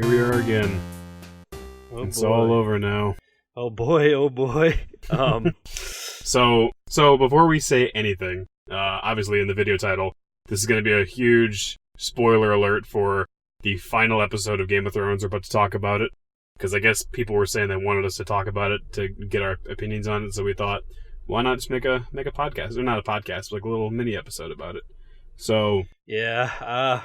we are again. Oh, it's boy. all over now. Oh boy, oh boy. So before we say anything, obviously in the video title, this is going to be a huge spoiler alert for the final episode of Game of Thrones. We're about to talk about it, because I guess people were saying they wanted us to talk about it to get our opinions on it, so we thought, why not just make a podcast? Or not a podcast, but like a little mini episode about it. So Yeah,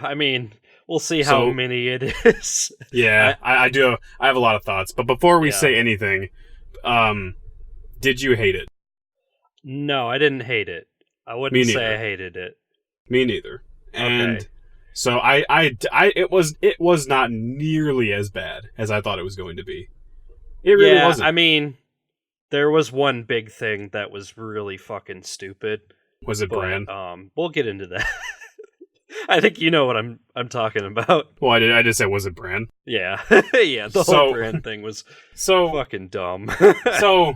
I mean, we'll see how many it is. Yeah, I do. I have a lot of thoughts, but before we say anything, did you hate it? No, I didn't hate it. I wouldn't say I hated it. Me neither. And okay. So it was not nearly as bad as I thought it was going to be. It really wasn't. I mean, there was one big thing that was really fucking stupid. Was it Bran? We'll get into that. I think you know what I'm talking about. Well, I did say, was it Bran? Yeah. Yeah, the whole Bran thing was so fucking dumb. So,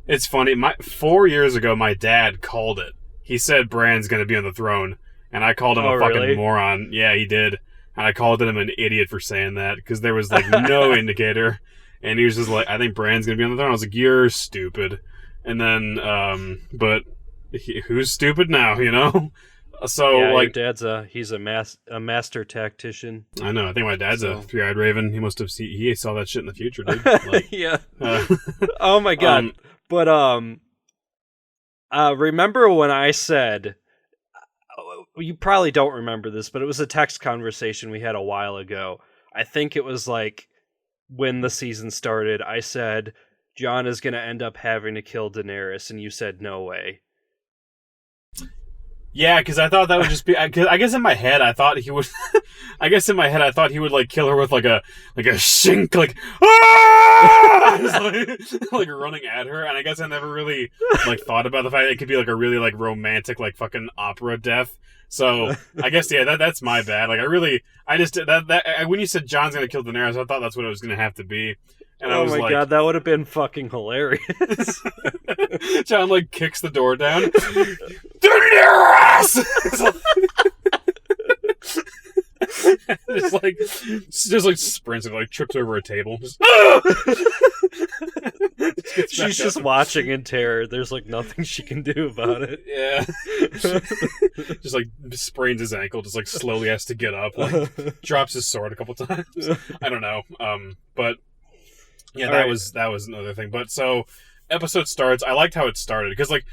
it's funny. 4 years ago, my dad called it. He said Bran's going to be on the throne, and I called him a fucking moron. Yeah, he did. And I called him an idiot for saying that, because there was, like, no indicator. And he was just like, I think Bran's going to be on the throne. I was like, you're stupid. And then, but who's stupid now, you know? So, yeah, like, your dad's he's a master tactician. I know. I think my dad's a three-eyed raven. He must have he saw that shit in the future, dude. Like, yeah. Oh my god. But remember when I said, you probably don't remember this, but it was a text conversation we had a while ago. I think it was like when the season started. I said Jon is going to end up having to kill Daenerys, and you said no way. Yeah, because I thought that would just be. I guess in my head I thought he would. I guess in my head I thought he would like kill her with like a shink, like like running at her. And I guess I never really like thought about the fact that it could be like a really like romantic like fucking opera death. So I guess that's my bad. Like I just that when you said Jon's gonna kill Daenerys, I thought that's what it was gonna have to be. And I was like, god, that would have been fucking hilarious. Jon like kicks the door down. Daenerys! just like sprints and like trips over a table. She's just watching in terror. There's like nothing she can do about it. Yeah. Just like sprains his ankle, just like slowly has to get up, like drops his sword a couple times. I don't know. But yeah, that was another thing. But so episode starts. I liked how it started because like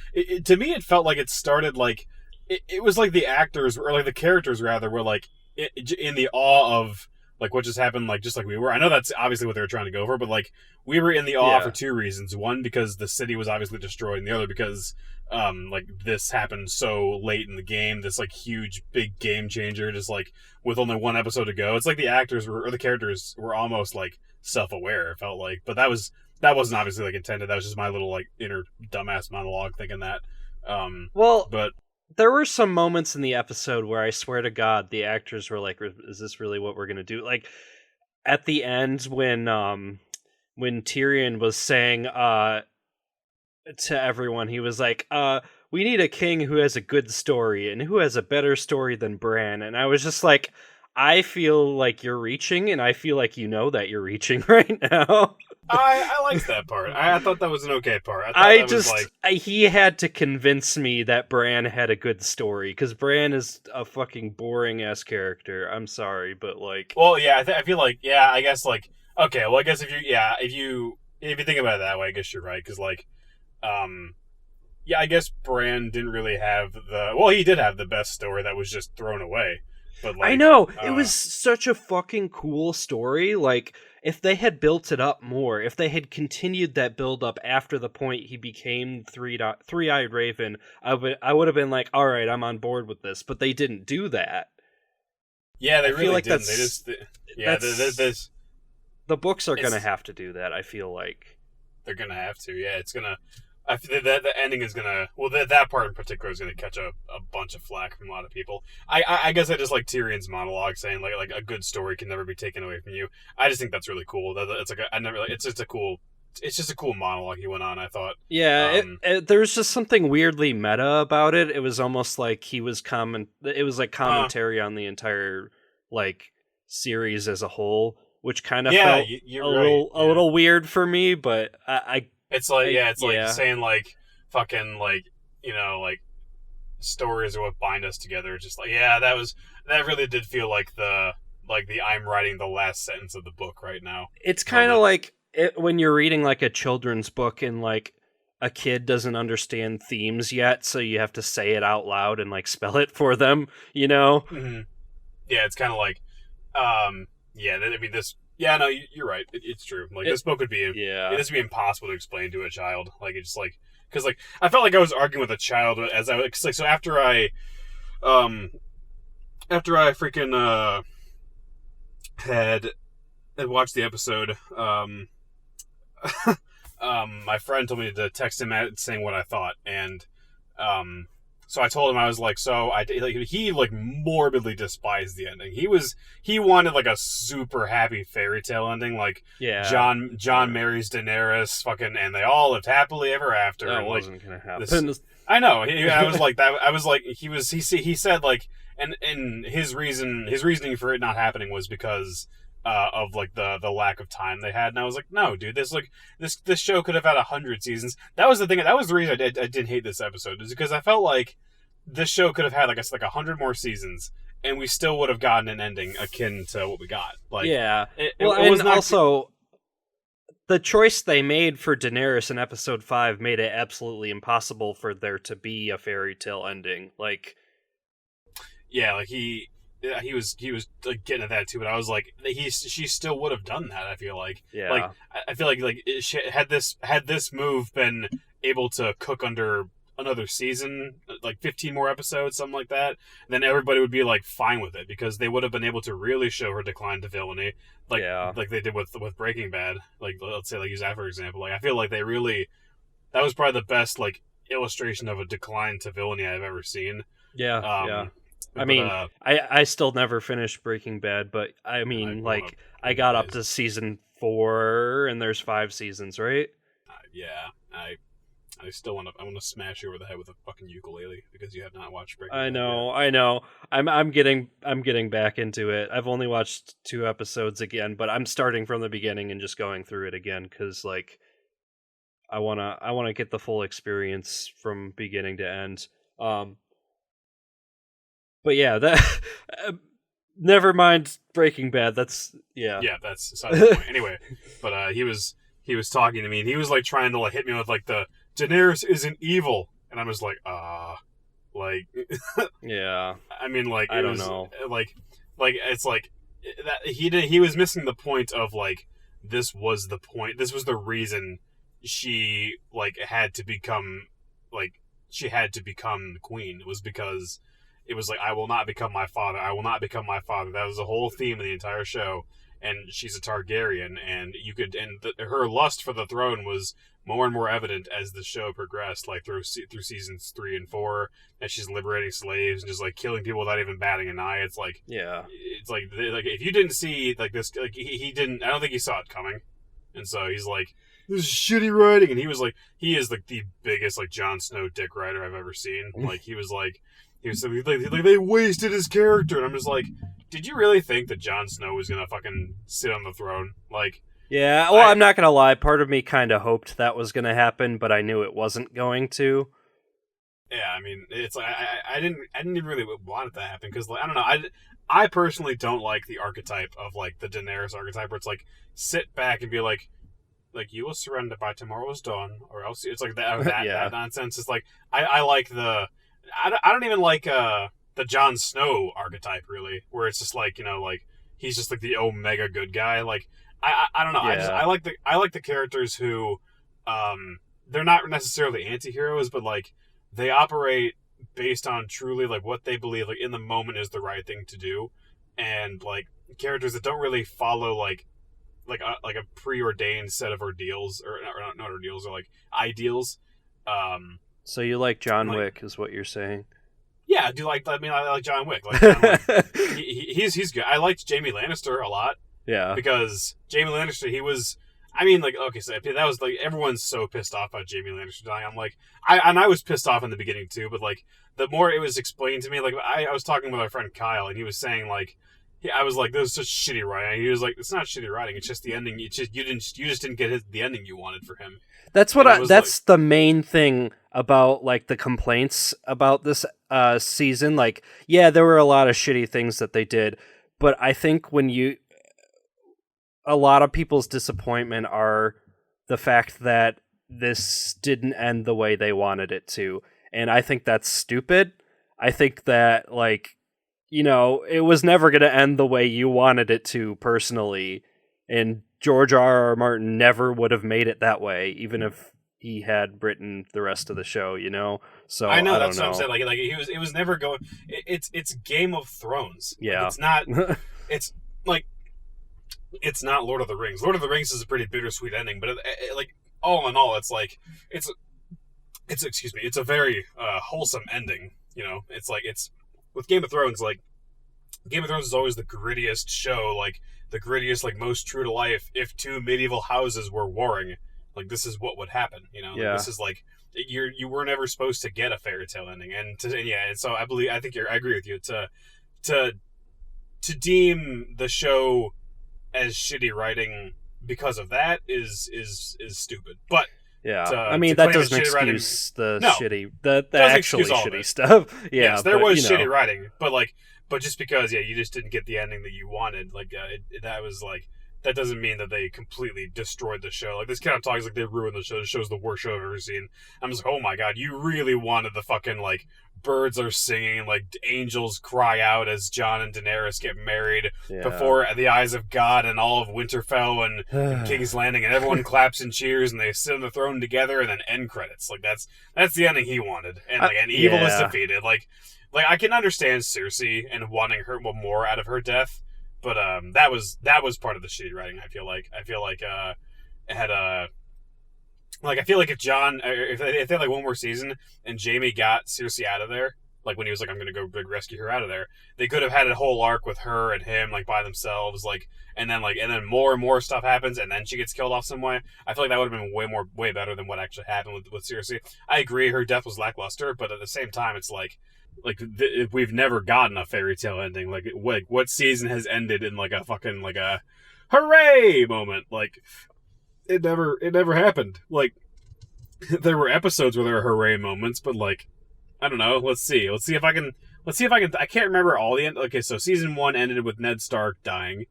to me it felt like it started like it was like the actors or like the characters rather were like in the awe of like what just happened, like just like we were. I know that's obviously what they were trying to go for, but like we were in the awe for two reasons. One, because the city was obviously destroyed, and the other because like this happened so late in the game, this like huge big game changer, just like with only one episode to go. It's like the actors were, or the characters were almost like self-aware, it felt like. But that wasn't obviously like intended. That was just my little like inner dumbass monologue thinking that. But there were some moments in the episode where I swear to God, the actors were like, is this really what we're going to do? Like, at the end when Tyrion was saying to everyone, he was like, we need a king who has a good story, and who has a better story than Bran. And I was just like, I feel like you're reaching, and I feel like you know that you're reaching right now. I liked that part. I thought that was an okay part. He had to convince me that Bran had a good story, because Bran is a fucking boring ass character. I'm sorry, but like, well, yeah, I feel like, yeah, I guess like, okay, well, I guess if you think about it that way, I guess you're right, because like, yeah, I guess Bran didn't really have he did have the best story that was just thrown away. But like, I know, it was such a fucking cool story. Like, if they had built it up more, if they had continued that build up after the point he became three-eyed raven, I would have been like, all right, I'm on board with this. But they didn't do that. Yeah, they really didn't. They just, the books are gonna have to do that. I feel like they're gonna have to. Yeah, it's gonna. The ending is gonna. Well, that part in particular is gonna catch a bunch of flack from a lot of people. I guess I just like Tyrion's monologue saying like a good story can never be taken away from you. I just think that's really cool. It's like it's just a cool monologue he went on, I thought. Yeah, there was just something weirdly meta about it. It was almost like it was like commentary on the entire like series as a whole. which kind of Yeah, felt you're a right. little weird for me. But It's like it's like saying like fucking like like stories are what bind us together. Just like that really did feel like the I'm writing the last sentence of the book right now. it's kind of like when you're reading like a children's book and like a kid doesn't understand themes yet, so you have to say it out loud and like spell it for them. Mm-hmm. Yeah, it's kind of like yeah. I mean this. Yeah, no, you're right. It's true. Like this book would be this would be impossible to explain to a child. Like it's just like because like I felt like I was arguing with a child as I was like so after I freaking had watched the episode my friend told me to text him saying what I thought, and so I told him I was like, he like morbidly despised the ending. He wanted like a super happy fairy tale ending, like John marries Daenerys, fucking, and they all lived happily ever after. That and, wasn't gonna happen. I know. I was like that. I was like he said like, and his reasoning for it not happening was because of like the lack of time they had, and I was like, no, dude, this show could have had 100 seasons. That was the thing. That was the reason I didn't hate this episode, is because I felt like this show could have had like 100 more seasons, and we still would have gotten an ending akin to what we got. Like, it was and also the choice they made for Daenerys in episode 5 made it absolutely impossible for there to be a fairy tale ending. Like, yeah, like he was like getting at that too, but I was like, she still would have done that. I feel like, like I feel like had this move been able to cook under another season, like 15 more episodes, something like that, then everybody would be like fine with it, because they would have been able to really show her decline to villainy, like they did with Breaking Bad. Like let's say, like use that for example. Like I feel like that was probably the best like illustration of a decline to villainy I've ever seen. I mean, I still never finished Breaking Bad, but I mean, I got up to season 4, and there's 5 seasons, right? I still want to smash you over the head with a fucking ukulele because you have not watched Breaking Bad. I know. I'm getting back into it. I've only watched 2 episodes again, but I'm starting from the beginning and just going through it again because like I wanna get the full experience from beginning to end. But yeah, that never mind Breaking Bad. That's that's aside the point. Anyway, but he was talking to me, and he was like trying to like hit me with like the Daenerys isn't evil, and I was like, like yeah. I mean, like I don't know, like it's like that he was missing the point of like this was the point. This was the reason she like had to become the queen. It was because it was like, I will not become my father. I will not become my father. That was the whole theme of the entire show. And she's a Targaryen, and her lust for the throne was more and more evident as the show progressed, like through seasons 3 and 4, as she's liberating slaves and just like killing people without even batting an eye. It's like, it's like if you didn't see like this, like he didn't. I don't think he saw it coming, and so he's like, this is shitty writing, and he is like the biggest like Jon Snow dick writer I've ever seen. Like he was like they wasted his character, and I'm just like, did you really think that Jon Snow was gonna fucking sit on the throne? Like, yeah, well, I'm not gonna lie. Part of me kind of hoped that was gonna happen, but I knew it wasn't going to. Yeah, I mean, it's like I didn't even really want it to happen, because like, I don't know, I personally don't like the archetype of like the Daenerys archetype, where it's like sit back and be like you will surrender by tomorrow's dawn, or else it's like that nonsense. It's like I like I don't even like the Jon Snow archetype, really, where it's just like, like he's just like the omega good guy. Like I don't know. I like the characters who they're not necessarily anti-heroes, but like they operate based on truly like what they believe like in the moment is the right thing to do, and like characters that don't really follow like a preordained set of ordeals, or not ordeals, or like ideals. So you like John Wick, is what you're saying? Yeah, I do like. I mean, I like John Wick. Like John Wick. He's good. I liked Jaime Lannister a lot. Yeah, because Jaime Lannister, he was. I mean, like, okay, so that was like everyone's so pissed off about Jaime Lannister dying. I'm like, I was pissed off in the beginning too, but like the more it was explained to me, like I was talking with our friend Kyle, and he was saying like Yeah, I was like, "This is such shitty writing." He was like, "It's not shitty writing. It's just the ending. It's just you just didn't get the ending you wanted for him." That's And I was like, that's the main thing about like the complaints about this season. Like, yeah, there were a lot of shitty things that they did, but I think a lot of people's disappointment are the fact that this didn't end the way they wanted it to. And I think that's stupid. I think that, like, it was never going to end the way you wanted it to personally. And George R. R. Martin never would have made it that way, even if he had written the rest of the show, So I know I don't that's what I'm know. saying. Like it was never going. It's Game of Thrones. Yeah. Like, it's not. It's like it's not Lord of the Rings. Lord of the Rings is a pretty bittersweet ending, but like all in all, it's like it's excuse me, it's a very wholesome ending. It's like it's with Game of Thrones. Like Game of Thrones is always the grittiest show, like the grittiest, like most true to life. If two medieval houses were warring, like this is what would happen. Like, Yeah. this is like you were never supposed to get a fairy tale ending, and so I agree with you to deem the show as shitty writing because of that is stupid. But yeah, I mean that doesn't excuse the shitty, the actually shitty stuff. Yeah, yes, there was shitty writing, but just because you just didn't get the ending that you wanted, like that was like that doesn't mean that they completely destroyed the show. Like this kind of talks like they ruined the show. The show's the worst show I've ever seen. I'm just like, oh my god, you really wanted the fucking like birds are singing, like angels cry out as Jon and Daenerys get married before the eyes of God and all of Winterfell and King's Landing, and everyone claps and cheers and they sit on the throne together, and then end credits. Like that's the ending he wanted, and like and evil is defeated. Like I can understand Cersei and wanting her more out of her death, but that was part of the shitty writing. I feel like it had a. Like, I feel like if Jon, if they had like one more season and Jaime got Cersei out of there, like when he was like, I'm going to go big rescue her out of there, they could have had a whole arc with her and him, like by themselves, like, and then more and more stuff happens and then she gets killed off some way. I feel like that would have been way better than what actually happened with Cersei. I agree, her death was lackluster, but at the same time, it's like we've never gotten a fairy tale ending. Like what season has ended in like a fucking, like a hooray moment? Like, it never happened. Like, there were episodes where there were hooray moments, but like, I don't know. Let's see if I can. I can't remember all the end. Okay, so season 1 ended with Ned Stark dying.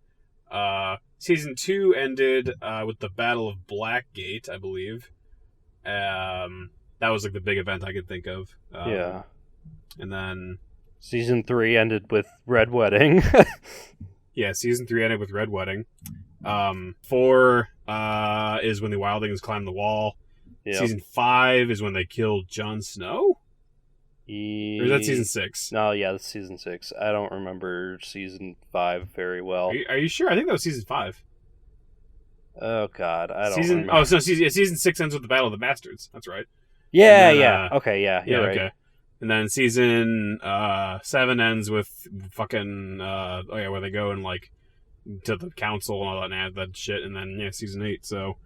Season 2 ended with the Battle of Blackgate, I believe. That was like the big event I could think of. Yeah. And then season 3 ended with Red Wedding. Yeah, season 3 ended with Red Wedding. 4 is when the Wildlings climbed the wall. Yep. Season 5 is when they killed Jon Snow? Or is that season 6? No, yeah, that's season 6. I don't remember season 5 very well. Are you sure? I think that was season 5. Oh, God, I don't remember. Oh, so season 6 ends with the Battle of the Bastards. That's right. Yeah, yeah. Okay, yeah, you're right. Okay. And then season 7 ends with fucking where they go and like to the council and all that shit. And then season 8. So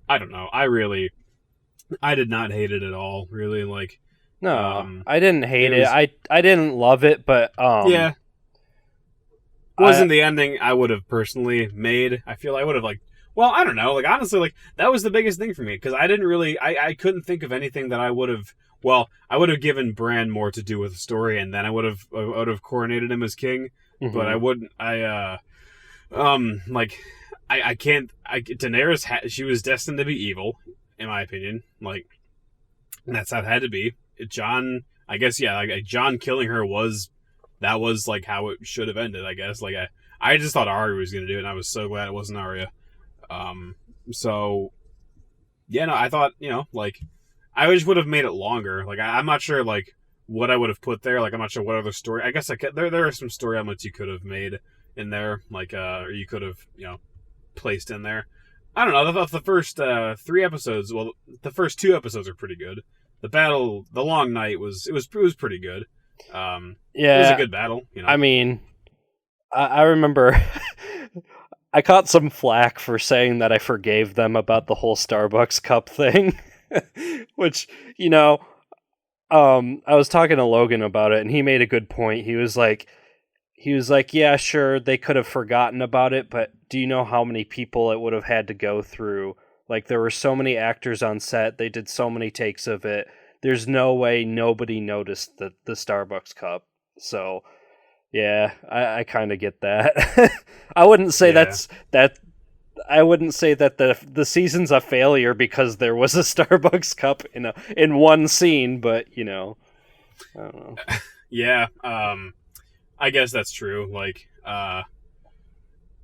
I don't know. I did not hate it at all. Really, like no, I didn't hate it. I didn't love it, but wasn't the ending I would have personally made. I feel I would have well, I don't know. Like honestly, like that was the biggest thing for me because I didn't really. I couldn't think of anything that I would have. Well, I would have given Bran more to do with the story, and then I would have coronated him as king. Mm-hmm. But I wouldn't. I can't. Daenerys she was destined to be evil, in my opinion. Like, and that's how it had to be. Jon, I guess, Jon killing her was like how it should have ended. I guess. Like I just thought Arya was going to do it, and I was so glad it wasn't Arya. So yeah, no, I thought like. I just would have made it longer. Like I'm not sure like what I would have put there. Like I'm not sure what other story. I guess there are some story elements you could have made in there, like or you could have placed in there. I don't know. The first 3 episodes. Well, the first 2 episodes are pretty good. The long night was pretty good. Yeah, it was a good battle. I mean, I remember. I caught some flack for saying that I forgave them about the whole Starbucks cup thing. Which, I was talking to Logan about it, and he made a good point. He was like, he was like, yeah, sure, they could have forgotten about it, but do you know how many people it would have had to go through? Like, there were so many actors on set, they did so many takes of it. There's no way nobody noticed the Starbucks cup. So, yeah, I kind of get that. I wouldn't say Yeah. that. I wouldn't say that the season's a failure because there was a Starbucks cup in one scene, but you know, I don't know. Yeah. I guess that's true. Like,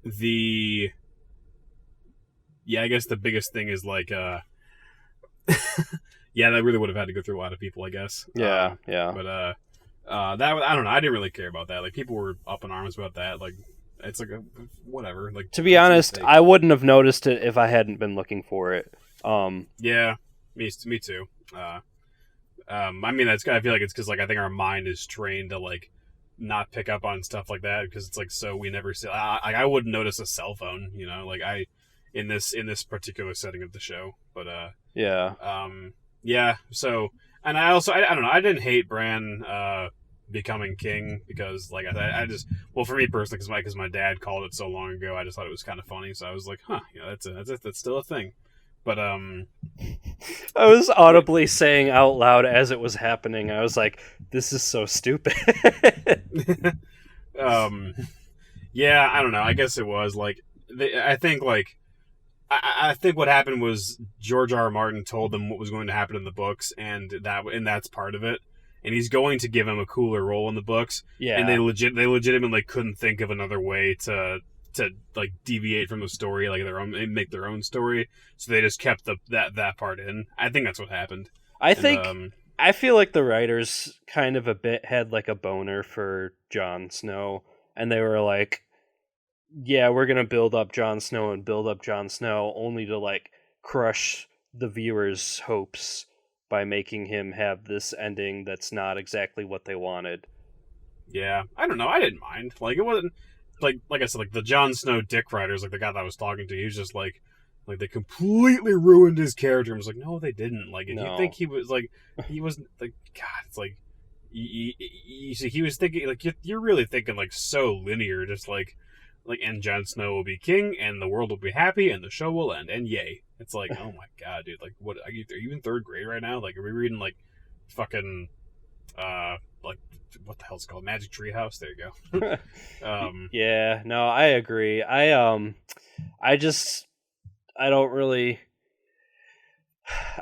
the I guess the biggest thing is like, yeah, that really would have had to go through a lot of people, I guess. Yeah, yeah. But that I don't know. I didn't really care about that. Like, people were up in arms about that. Like, it's like a whatever. Like, To be honest, I wouldn't have noticed it if I hadn't been looking for it. Yeah, me too. I mean, I feel like it's because like I think our mind is trained to like not pick up on stuff like that because it's like so we never see. I wouldn't notice a cell phone, you know, like in this particular setting of the show. But yeah, yeah. So, and I also I don't know. I didn't hate Bran becoming king because like I just, well, for me personally, because my dad called it so long ago, I just thought it was kind of funny. So I was like, huh, you know, that's still a thing. But I was audibly saying out loud as it was happening. I was like, "This is so stupid." yeah, I don't know. I guess it was like I think like I think what happened was George R. R. Martin told them what was going to happen in the books, and that's part of it. And he's going to give him a cooler role in the books. Yeah, and they legitimately couldn't think of another way to like deviate from the story, like make their own story. So they just kept that part in. I think that's what happened. I think I feel like the writers kind of a bit had like a boner for Jon Snow, and they were like, "Yeah, we're gonna build up Jon Snow and build up Jon Snow, only to like crush the viewers' hopes by making him have this ending that's not exactly what they wanted." Yeah, I don't know. I didn't mind. Like, it wasn't like I said, like the Jon Snow dick writers, like the guy that I was talking to, he was just like they completely ruined his character. I was like, no, they didn't. Like, if you think he was like, he was like, God, it's like, you see, he was thinking like you're really thinking like so linear, just like and Jon Snow will be king and the world will be happy and the show will end and yay. It's like, oh my God, dude, like what are you in third grade right now? Like, are we reading like fucking like what the hell's it called, Magic Tree House? There you go. Yeah, no, I agree. I just I don't really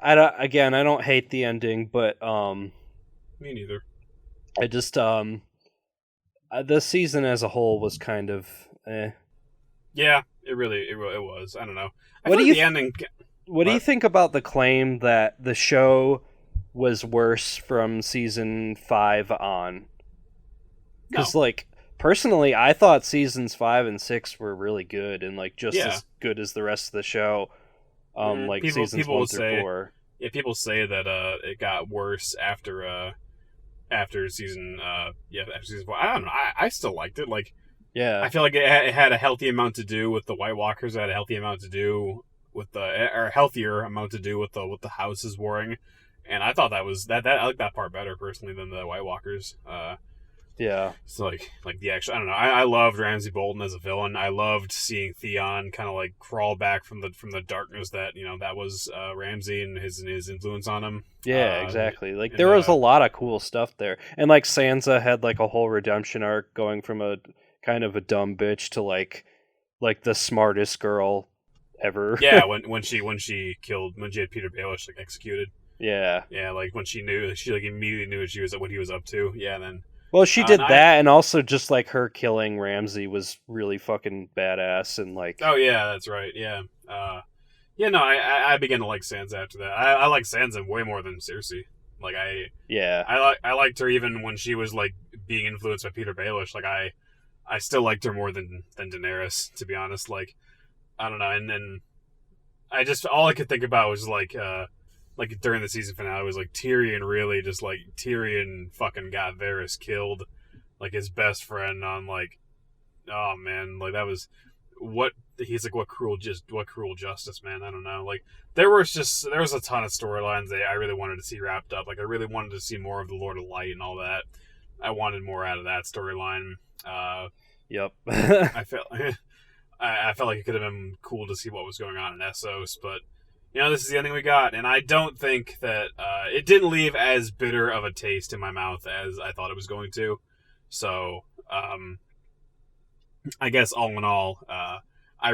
I don't hate the ending, but me neither. I just the season as a whole was kind of Yeah, it was. I don't know. What do you the ending? What do you think about the claim that the show was worse from season 5 on? Because like personally, I thought seasons 5 and 6 were really good and like just as good as the rest of the show. Like seasons 1 through 4. Yeah, people say that it got worse after season after season 4. I don't know. I still liked it. Like, yeah, I feel like it had a healthy amount to do with the White Walkers. It had a healthy amount to do with a healthier amount to do with the houses warring. And I thought that I like that part better personally than the White Walkers. Yeah. So like the actual, I don't know. I loved Ramsay Bolton as a villain. I loved seeing Theon kind of like crawl back from the darkness that that was Ramsay and his influence on him. Yeah, exactly. Like there was a lot of cool stuff there, and like Sansa had like a whole redemption arc going from a kind of a dumb bitch to like the smartest girl ever. Yeah, when she had Peter Baelish like executed. Yeah. Yeah, like when she like immediately knew what he was up to. Yeah, and then. Well, she did that, and also just like her killing Ramsay was really fucking badass, and like. Oh yeah, that's right. Yeah. Yeah. No, I began to like Sansa after that. I like Sansa way more than Cersei. Like I liked her even when she was like being influenced by Peter Baelish. Like I still liked her more than Daenerys, to be honest. Like I don't know, and then I just all I could think about was like during the season finale was like Tyrion really just like Tyrion fucking got Varys killed, like his best friend on like, oh man, like that was what cruel justice, man. I don't know. Like there was a ton of storylines that I really wanted to see wrapped up. Like I really wanted to see more of the Lord of Light and all that. I wanted more out of that storyline. Yep. I felt I felt like it could have been cool to see what was going on in Essos, but this is the ending we got, and I don't think that it didn't leave as bitter of a taste in my mouth as I thought it was going to. So, I guess all in all, I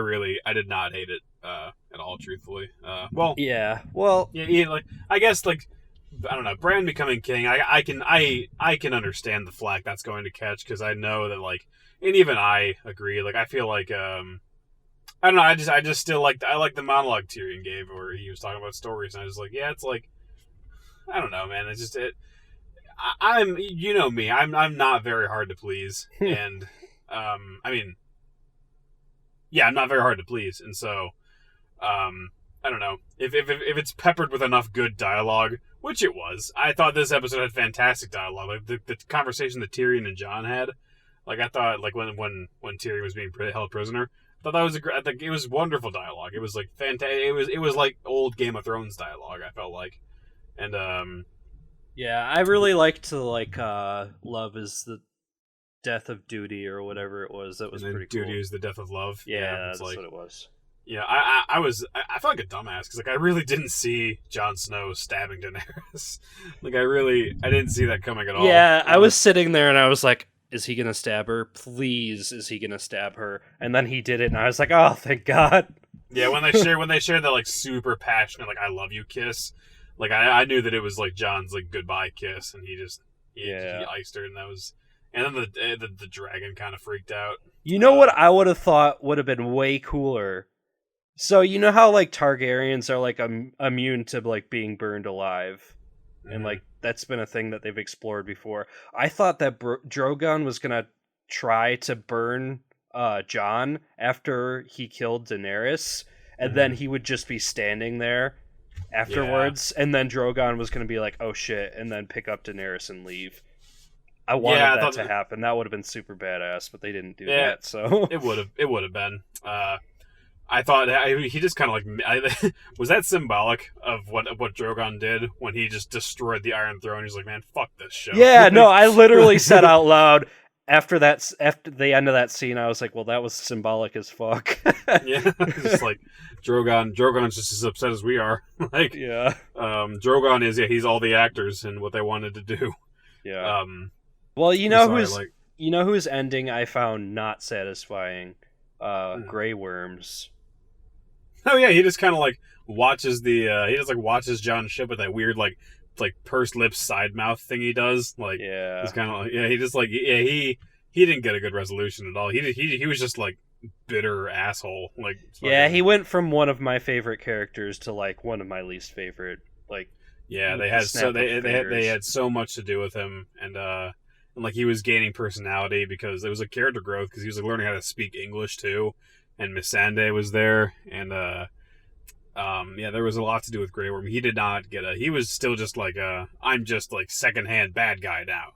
did not hate it at all, truthfully. Yeah. Well, yeah, I guess I don't know, Bran becoming king. I can understand the flack that's going to catch, because I know that and even I agree. I feel like I don't know. I just still like the monologue Tyrion gave, where he was talking about stories, and I was like, yeah, it's I don't know, man. It's just I'm me. I'm not very hard to please, and I mean, yeah, I'm not very hard to please, and so I don't know if it's peppered with enough good dialogue, which it was. I thought this episode had fantastic dialogue. The conversation that Tyrion and Jon had, I thought when Tyrion was being held prisoner, I thought that was it was wonderful dialogue. It was fantastic. It was like old Game of Thrones dialogue, I felt like, and yeah, I really liked love is the death of duty, or whatever it was. That was pretty cool. Duty is the death of love. Yeah, that's what it was. Yeah, I felt like a dumbass, because I really didn't see Jon Snow stabbing Daenerys. I didn't see that coming at all. Yeah, I was sitting there and I was like, is he gonna stab her? Please, is he gonna stab her? And then he did it, and I was like, oh, thank God. Yeah, when they shared that super passionate I love you kiss, I knew that it was Jon's goodbye kiss, and he iced her, and that was. And then the dragon kind of freaked out. You know what I would have thought would have been way cooler? So you know how Targaryens are immune to being burned alive, and that's been a thing that they've explored before. I thought that Drogon was gonna try to burn Jon after he killed Daenerys, and then he would just be standing there afterwards, and then Drogon was gonna be like, "Oh shit," and then pick up Daenerys and leave. I wanted that to happen. That would have been super badass, but they didn't do that. So it would have been. I thought he just kind of was that symbolic of what Drogon did when he just destroyed the Iron Throne? He's like, man, fuck this show. Yeah, no, I literally said out loud after the end of that scene, I was like, well, that was symbolic as fuck. Yeah, it's just Drogon's just as upset as we are. Drogon is he's all the actors and what they wanted to do. Yeah. Well, you know whose ending I found not satisfying? Grey Worms. Oh yeah, he just kind of watches watches Jon's ship with that weird pursed lips side mouth thing he does. He's kind of he just he didn't get a good resolution at all. He was just bitter asshole. He went from one of my favorite characters to one of my least favorite. Yeah, they had so much to do with him, and he was gaining personality because it was a character growth, because he was learning how to speak English too, and Missandei was there, and there was a lot to do with Grey Worm. He did not get he was still just I'm just secondhand bad guy now,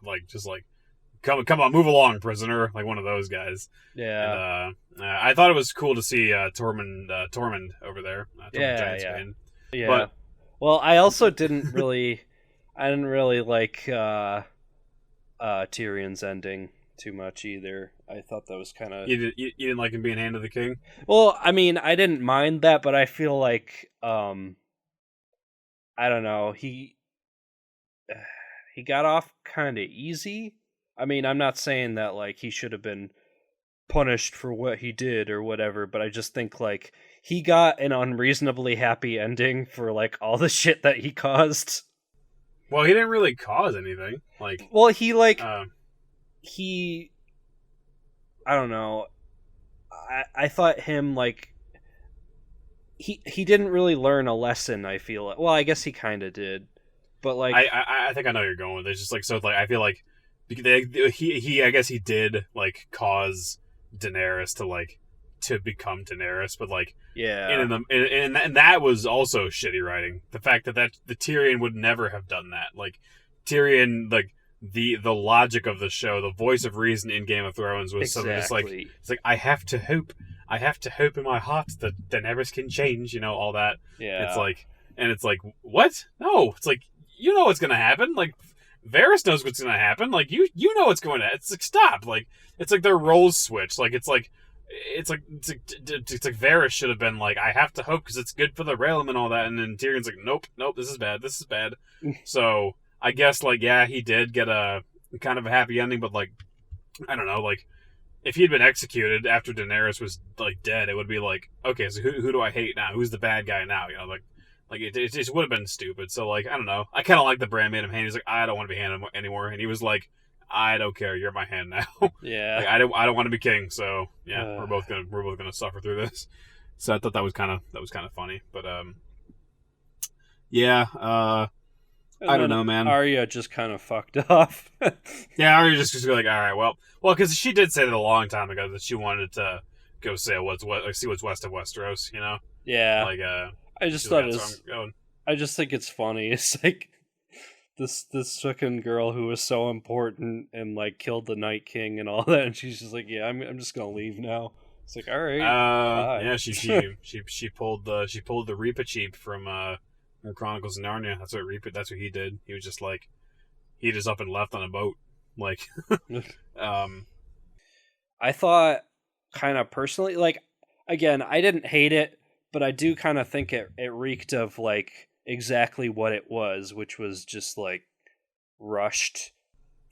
come on, move along, prisoner, one of those guys. Yeah. And I thought it was cool to see Tormund over there. Yeah. But well, I also didn't really like Tyrion's ending too much either. I thought that was kind of... You didn't like him being Hand of the King? Well, I mean, I didn't mind that, but I feel I don't know, he got off kind of easy. I mean, I'm not saying that he should have been punished for what he did or whatever, but I just think he got an unreasonably happy ending for all the shit that he caused. Well, he didn't really cause anything. He I don't know. I thought him he didn't really learn a lesson, I feel. Well, I guess he kind of did. But I think I know where you're going with it. It's just I feel he I guess he did cause Daenerys to become Daenerys, but and that was also shitty writing. The fact that the Tyrion would never have done that. Tyrion, the logic of the show, the voice of reason in Game of Thrones was exactly. something just I have to hope in my heart that Daenerys can change, all that. Yeah. It's what? No, it's you know what's gonna happen. Varys knows what's gonna happen. Like you know what's going to. It's like stop. Like it's like their roles switch. Like it's like Varys should have been like, I have to hope because it's good for the realm and all that. And then Tyrion's like, nope, this is bad. So I guess like yeah, he did get a kind of a happy ending, but like I don't know, like if he had been executed after Daenerys was like dead, it would be like, okay, so who do I hate now? Who's the bad guy now? You know, like it just would have been stupid. So like I don't know. I kind of like the Bran made him hand. He's like, I don't want to be hand anymore, and he was like, I don't care. You're my hand now. Yeah. Like, I don't want to be king. So yeah, we're both gonna suffer through this. So I thought that was kind of funny. But yeah. I don't know, man. Arya just kind of fucked off. Yeah, Arya just like, all right, well, because she did say that a long time ago that she wanted to go see what's west of Westeros. You know. Yeah. Like I just thought I just think it's funny. It's like this fucking girl who was so important and like killed the Night King and all that, and she's just like, yeah, I'm just gonna leave now. It's like, all right. Bye. Yeah, she pulled the Reaper cheap from Chronicles of Narnia. That's what he did. He was just like, he just up and left on a boat. Like, I thought kind of personally, like, again, I didn't hate it, but I do kind of think it reeked of like exactly what it was, which was just like rushed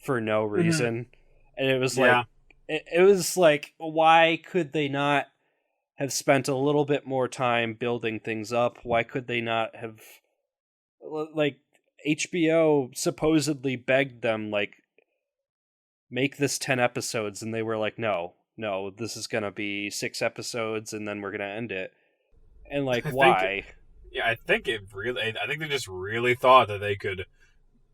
for no reason. Mm-hmm. And it was like, it was like, why could they not have spent a little bit more time building things up? Why could they not have, like, HBO supposedly begged them, like, make this 10 episodes, and they were like, no, this is gonna be 6 episodes, and then we're gonna end it. And like, why? I think they just really thought that they could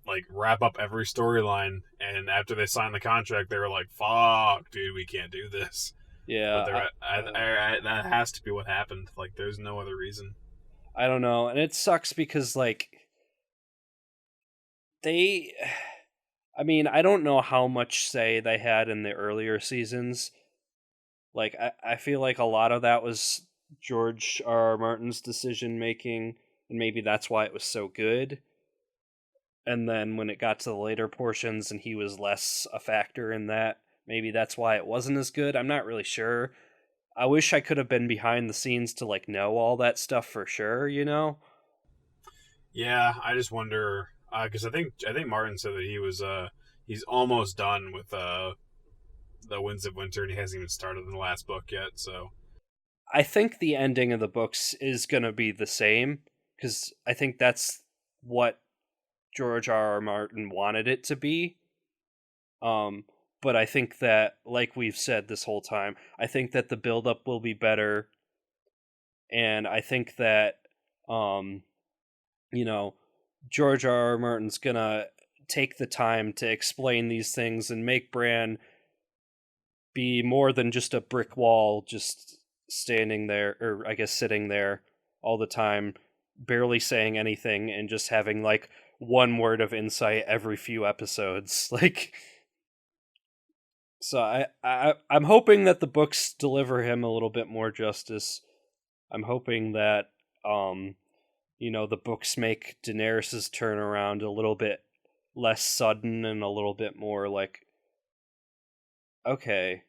like wrap up every storyline, and after they signed the contract, they were like, "Fuck, dude, we can't do this." Yeah, but that has to be what happened. Like, there's no other reason. I don't know, and it sucks because like I mean, I don't know how much say they had in the earlier seasons. Like, I feel like a lot of that was George R. Martin's decision making, and maybe that's why it was so good. And then when it got to the later portions and he was less a factor in that, maybe that's why it wasn't as good. I'm not really sure. I wish I could have been behind the scenes to like know all that stuff for sure, you know? Yeah, I just wonder because I think Martin said that he was he's almost done with the Winds of Winter, and he hasn't even started in the last book yet. So I think the ending of the books is going to be the same, because I think that's what George R. R. Martin wanted it to be. But I think that, like we've said this whole time, I think that the build-up will be better, and I think that, George R. R. Martin's gonna take the time to explain these things and make Bran be more than just a brick wall, just standing there, or I guess sitting there all the time, barely saying anything, and just having like one word of insight every few episodes. Like, so I'm hoping that the books deliver him a little bit more justice. I'm hoping that the books make Daenerys' turnaround a little bit less sudden and a little bit more like, okay,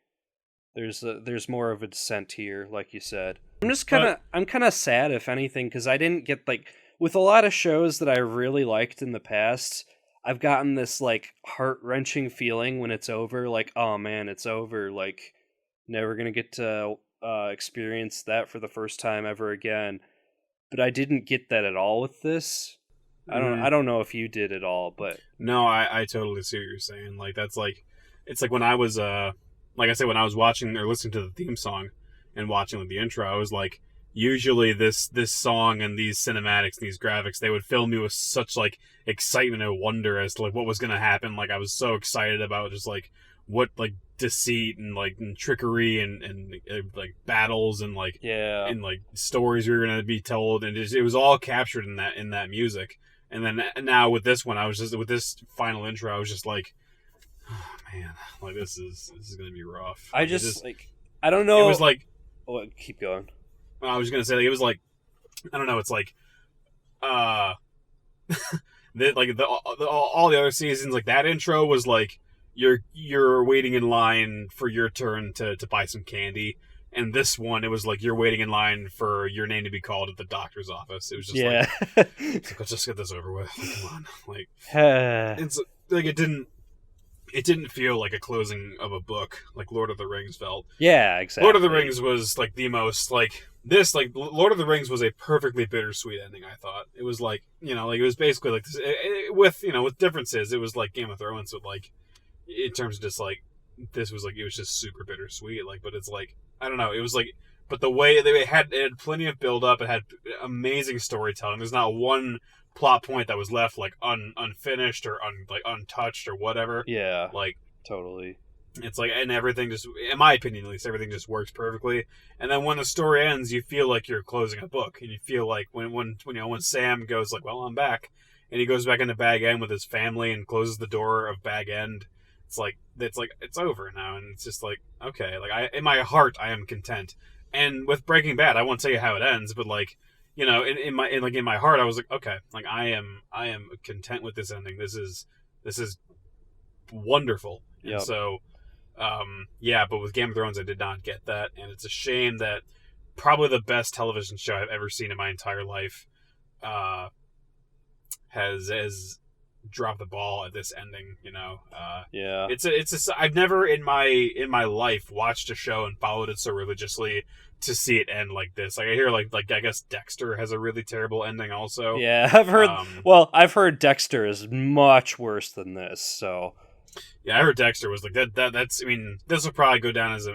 there's more of a descent here, like you said. I'm kind of sad, if anything, because I didn't get, like, with a lot of shows that I really liked in the past, I've gotten this like heart-wrenching feeling when it's over, like, oh man, it's over, like, never gonna get to experience that for the first time ever again. But I didn't get that at all with this. I don't know if you did at all, but no, I totally see what you're saying. Like, that's like, it's like when I was like I said, when I was watching or listening to the theme song and watching with the intro, I was like, usually this song and these cinematics and these graphics, they would fill me with such like excitement and wonder as to like what was gonna happen. Like, I was so excited about just like what like deceit and like and trickery and like battles and like and like stories we were gonna be told, and it was all captured in that music. And then now with this one, I was just, with this final intro, I was just like, oh man, like this is gonna be rough. I don't know. It was like, oh, keep going. I was gonna say, like, it was like, I don't know. It's like, All the other seasons, like that intro was like you're waiting in line for your turn to buy some candy. And this one, it was like you're waiting in line for your name to be called at the doctor's office. It was just like, let's just get this over with. Like, come on, like it's like it didn't feel like a closing of a book like Lord of the Rings felt. Yeah, exactly. Lord of the Rings was like the most like this. Like Lord of the Rings was a perfectly bittersweet ending. I thought it was like like it was basically like this, with with differences. It was like Game of Thrones with like in terms of just like this was like it was just super bittersweet. Like, but it's like. I don't know. It was like, but the way it had plenty of build up. It had amazing storytelling. There's not one plot point that was left like unfinished or untouched or whatever. Yeah, like totally. It's like, and everything just, in my opinion at least, everything just works perfectly. And then when the story ends, you feel like you're closing a book, and you feel like when Sam goes like, "Well, I'm back," and he goes back into Bag End with his family and closes the door of Bag End. It's like it's over now, and it's just like, okay, like in my heart I am content. And with Breaking Bad, I won't tell you how it ends, but like in my heart I was like, okay, like I am content with this ending. This is wonderful. Yep. And so but with Game of Thrones I did not get that, and it's a shame that probably the best television show I've ever seen in my entire life has drop the ball at this ending. I've never in my life watched a show and followed it so religiously to see it end like this. Like I hear like I guess Dexter has a really terrible ending also. Yeah, I've heard Dexter is much worse than this. So yeah, I heard Dexter was like that's, I mean, this will probably go down as I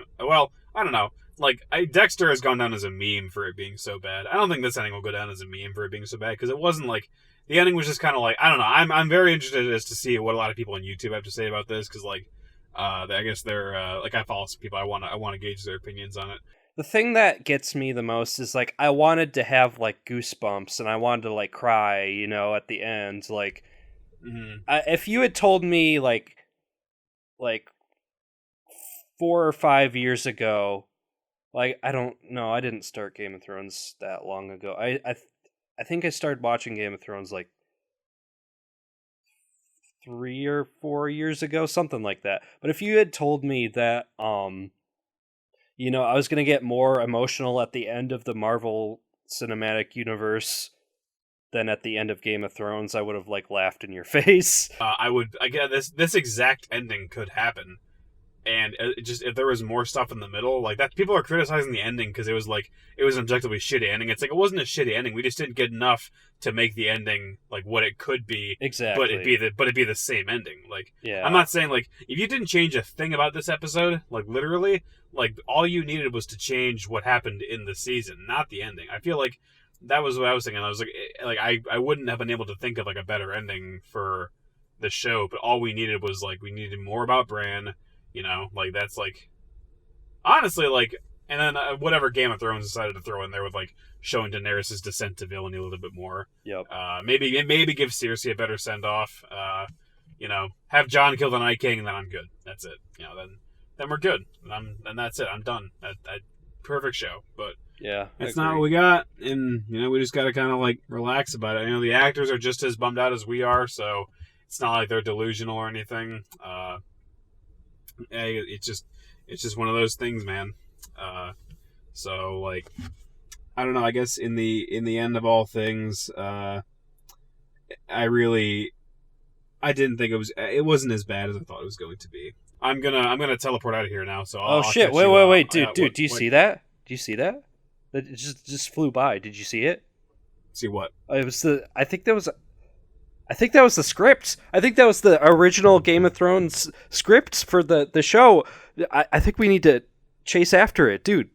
don't know. Like Dexter has gone down as a meme for it being so bad. I don't think this ending will go down as a meme for it being so bad, because it wasn't like the ending was just kind of like, I don't know. I'm very interested as to see what a lot of people on YouTube have to say about this, because like I guess they're like, I follow some people. I want to gauge their opinions on it. The thing that gets me the most is like I wanted to have like goosebumps and I wanted to like cry, at the end. Like if you had told me like 4 or 5 years ago, like I don't know, I didn't start Game of Thrones that long ago. I think I started watching Game of Thrones like 3 or 4 years ago, something like that. But if you had told me that, I was going to get more emotional at the end of the Marvel Cinematic Universe than at the end of Game of Thrones, I would have like laughed in your face. This exact ending could happen. And just if there was more stuff in the middle, like that, people are criticizing the ending because it was an objectively shitty ending. It's like, it wasn't a shitty ending. We just didn't get enough to make the ending like what it could be. Exactly. But it'd be the same ending. Like, yeah. I'm not saying like if you didn't change a thing about this episode, like literally, like all you needed was to change what happened in the season, not the ending. I feel like that was what I was thinking. I was like I wouldn't have been able to think of like a better ending for the show, but all we needed was like we needed more about Bran. Like that's like, honestly, like, and then whatever Game of Thrones decided to throw in there with like showing Daenerys' descent to villainy a little bit more. Yep. Maybe give Cersei a better send off. Have Jon kill the Night King, and then I'm good. That's it. Then we're good. And that's it. I'm done. That perfect show. But yeah, that's not what we got, and we just got to kind of like relax about it. The actors are just as bummed out as we are, so it's not like they're delusional or anything. It's just one of those things, man. So like, I don't know. I guess in the end of all things, I didn't think it wasn't as bad as I thought it was going to be. I'm gonna teleport out of here now. So I'll shit! Wait, dude! Do you see that? Do you see that? It just flew by. Did you see it? See what? It was I think that was the script. I think that was the original Game of Thrones script for the show. I think we need to chase after it, dude.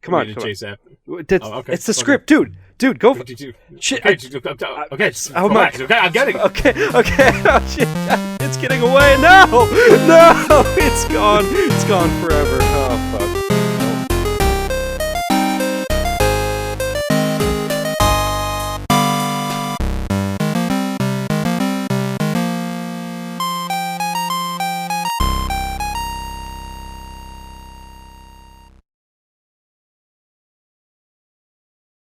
Come on. Chase after. Okay. It's the script, dude. Dude, go. Shit. Okay. Oh my. Okay, I'm getting it. Okay. Oh shit! It's getting away. No, it's gone. It's gone forever.